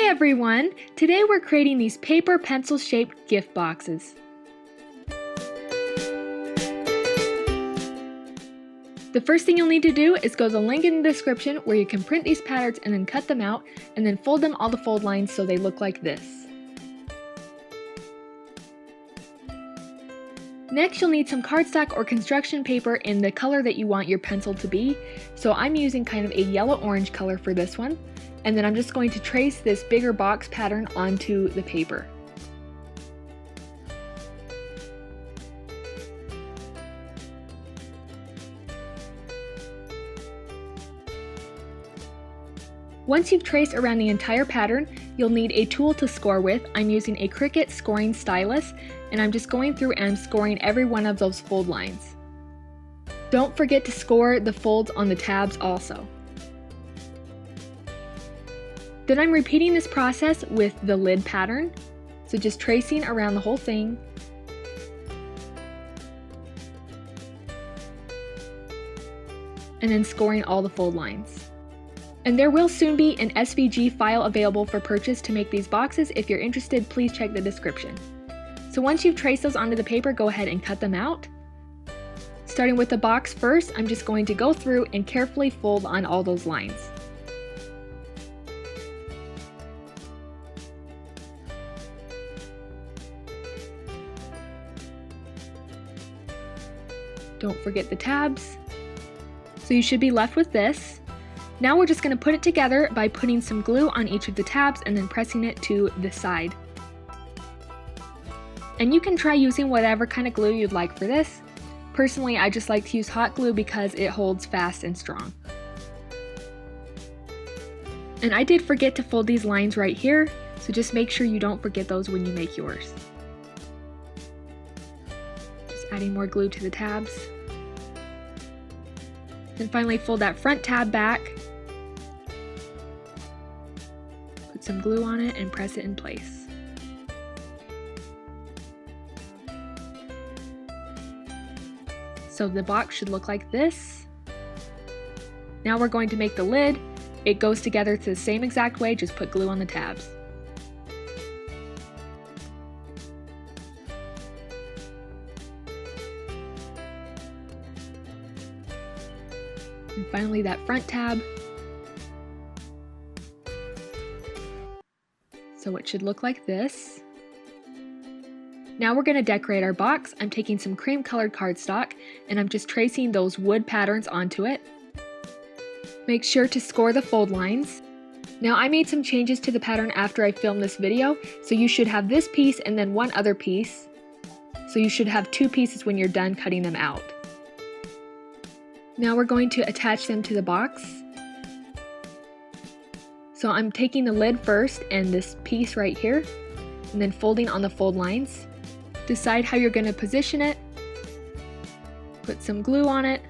everyone! Today we're creating these paper pencil shaped gift boxes. The first thing you'll need to do is go to the link in the description where you can print these patterns and then cut them out and then fold them all the fold lines so they look like this. Next, you'll need some cardstock or construction paper in the color that you want your pencil to be. So I'm using kind of a yellow-orange color for this one. And then I'm just going to trace this bigger box pattern onto the paper. Once you've traced around the entire pattern, you'll need a tool to score with. I'm using a Cricut scoring stylus, and I'm just going through and I'm scoring every one of those fold lines. Don't forget to score the folds on the tabs also. Then I'm repeating this process with the lid pattern, so just tracing around the whole thing. And then scoring all the fold lines. And there will soon be an SVG file available for purchase to make these boxes. If you're interested, please check the description. So once you've traced those onto the paper, go ahead and cut them out. Starting with the box first, I'm just going to go through and carefully fold on all those lines. Don't forget the tabs. So you should be left with this. Now we're just going to put it together by putting some glue on each of the tabs and then pressing it to the side. And you can try using whatever kind of glue you'd like for this. Personally, I just like to use hot glue because it holds fast and strong. And I did forget to fold these lines right here, so just make sure you don't forget those when you make yours. Just adding more glue to the tabs. Then finally fold that front tab back. Put some glue on it and press it in place. So the box should look like this. Now we're going to make the lid. It goes together to the same exact way, just put glue on the tabs. And finally that front tab. So it should look like this. Now we're going to decorate our box. I'm taking some cream colored cardstock and I'm just tracing those wood patterns onto it. Make sure to score the fold lines. Now I made some changes to the pattern after I filmed this video, so you should have this piece and then one other piece. So you should have two pieces when you're done cutting them out. Now we're going to attach them to the box. So I'm taking the lid first and this piece right here, and then folding on the fold lines. Decide how you're going to position it. Put some glue on it.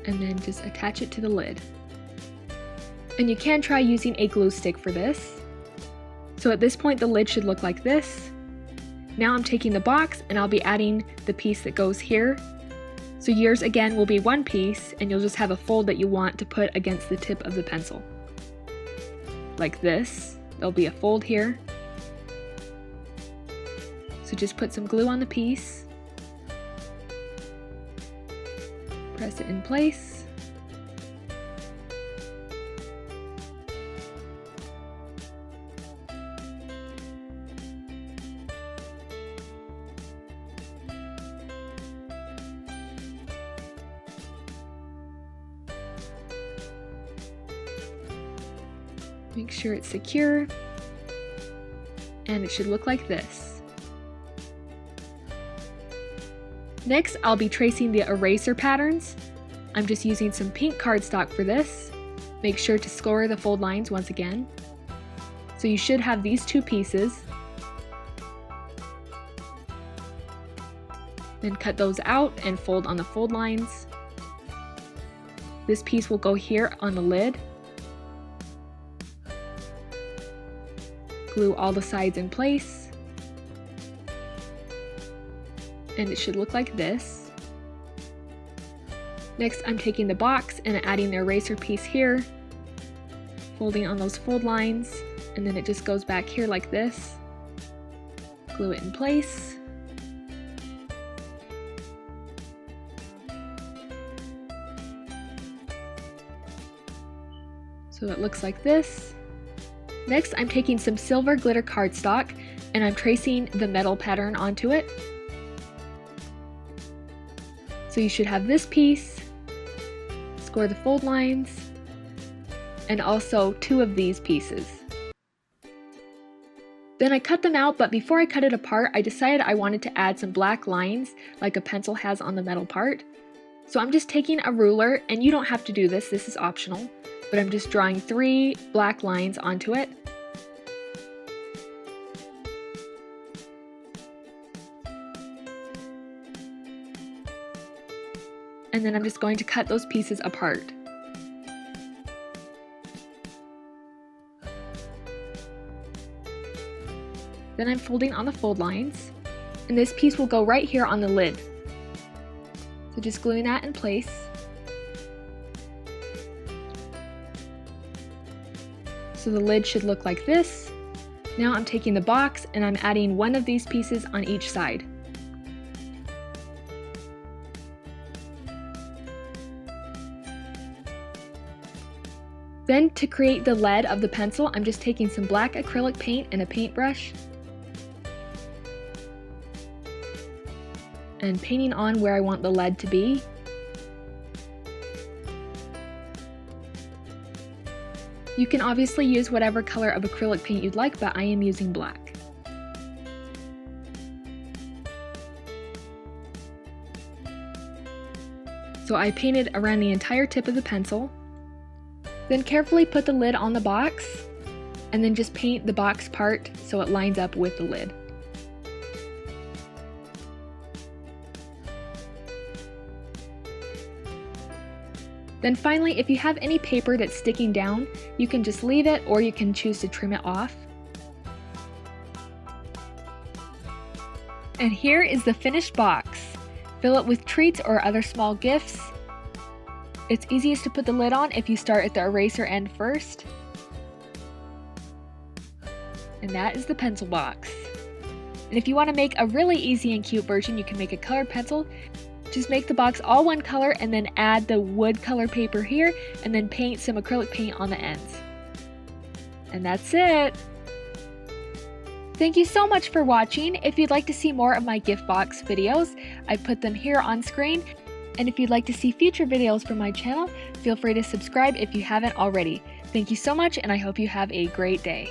And then just attach it to the lid. And you can try using a glue stick for this. So at this point the lid should look like this. Now I'm taking the box and I'll be adding the piece that goes here. So yours again will be one piece and you'll just have a fold that you want to put against the tip of the pencil. Like this. There'll be a fold here. So just put some glue on the piece. Press it in place. Make sure it's secure, and it should look like this. Next, I'll be tracing the eraser patterns. I'm just using some pink cardstock for this. Make sure to score the fold lines once again. So you should have these two pieces. Then cut those out and fold on the fold lines. This piece will go here on the lid. Glue all the sides in place. And it should look like this. Next, I'm taking the box and adding the eraser piece here, folding on those fold lines, and then it just goes back here like this. Glue it in place. So it looks like this. Next, I'm taking some silver glitter cardstock and I'm tracing the metal pattern onto it. So you should have this piece, score the fold lines, and also 2 of these pieces. Then I cut them out, but before I cut it apart, I decided I wanted to add some black lines like a pencil has on the metal part. So I'm just taking a ruler, and you don't have to do this, this is optional, but I'm just drawing 3 black lines onto it. And then I'm just going to cut those pieces apart. Then I'm folding on the fold lines, and this piece will go right here on the lid. So just gluing that in place. So the lid should look like this. Now I'm taking the box and I'm adding 1 of these pieces on each side. Then to create the lead of the pencil, I'm just taking some black acrylic paint and a paintbrush and painting on where I want the lead to be. You can obviously use whatever color of acrylic paint you'd like, but I am using black. So I painted around the entire tip of the pencil. Then carefully put the lid on the box, and then just paint the box part so it lines up with the lid. Then finally, if you have any paper that's sticking down, you can just leave it or you can choose to trim it off. And here is the finished box. Fill it with treats or other small gifts. It's easiest to put the lid on if you start at the eraser end first. And that is the pencil box. And if you want to make a really easy and cute version, you can make a colored pencil. Just make the box all one color and then add the wood color paper here and then paint some acrylic paint on the ends. And that's it! Thank you so much for watching. If you'd like to see more of my gift box videos, I've put them here on screen. And if you'd like to see future videos from my channel, feel free to subscribe if you haven't already. Thank you so much, and I hope you have a great day.